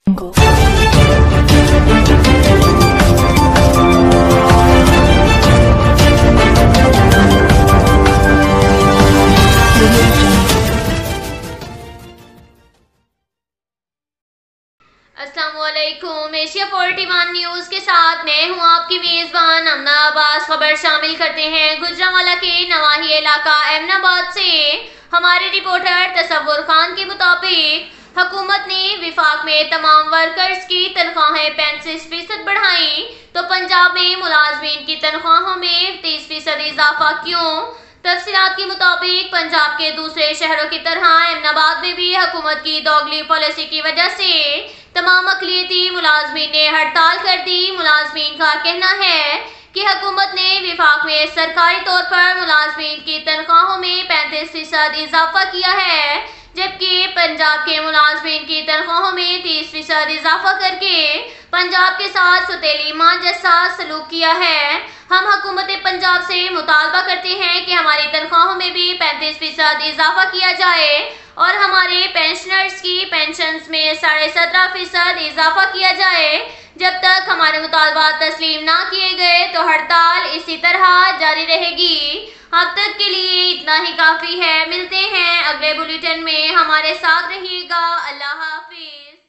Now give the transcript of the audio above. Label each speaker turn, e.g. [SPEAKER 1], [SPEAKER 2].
[SPEAKER 1] अस्सलामुअलैकुम। Asia 41 news के साथ मैं हूं आपकी मेजबान अमना अब्बास। खबर शामिल करते हैं गुजरांवाला के नवाही इलाका एमनाबाद से। हमारे रिपोर्टर तसव्वुर खान के मुताबिक हुकूमत ने विफाक में तमाम वर्कर्स की तनख्वाहें 35% बढ़ाई, तो पंजाब में मुलाजमीन की तनख्वाहों में 30% इजाफा क्यों? तफसीलात के मुताबिक पंजाब के दूसरे शहरों की तरह एमनाबाद में भी हुकूमत की दोगली पॉलिसी की वजह से तमाम अक़लियती मुलाजमीन ने हड़ताल कर दी। मुलाजमीन का कहना है कि हुकूमत ने विफाक में सरकारी तौर पर मुलाजमीन की तनख्वाहों में 35% इजाफा किया है, जबकि पंजाब के मुलाजमीन की तनख्वाहों में 30% इजाफा करके पंजाब के साथ सुतेली मां जैसा सलूक किया है। हम हुकूमत पंजाब से मुतालबा करते हैं कि हमारी तनख्वाहों में भी 35% इजाफा किया जाए और हमारे पेंशनर्स की पेंशन्स में 17.5% इजाफा किया जाए। जब तक हमारे मुतालबात तस्लीम ना किए गए तो हड़ताल इसी तरह जारी रहेगी। अब तक के लिए इतना ही काफ़ी है। मिलते हैं अगले बुलेटिन में, हमारे साथ रहिएगा। अल्लाह हाफिज।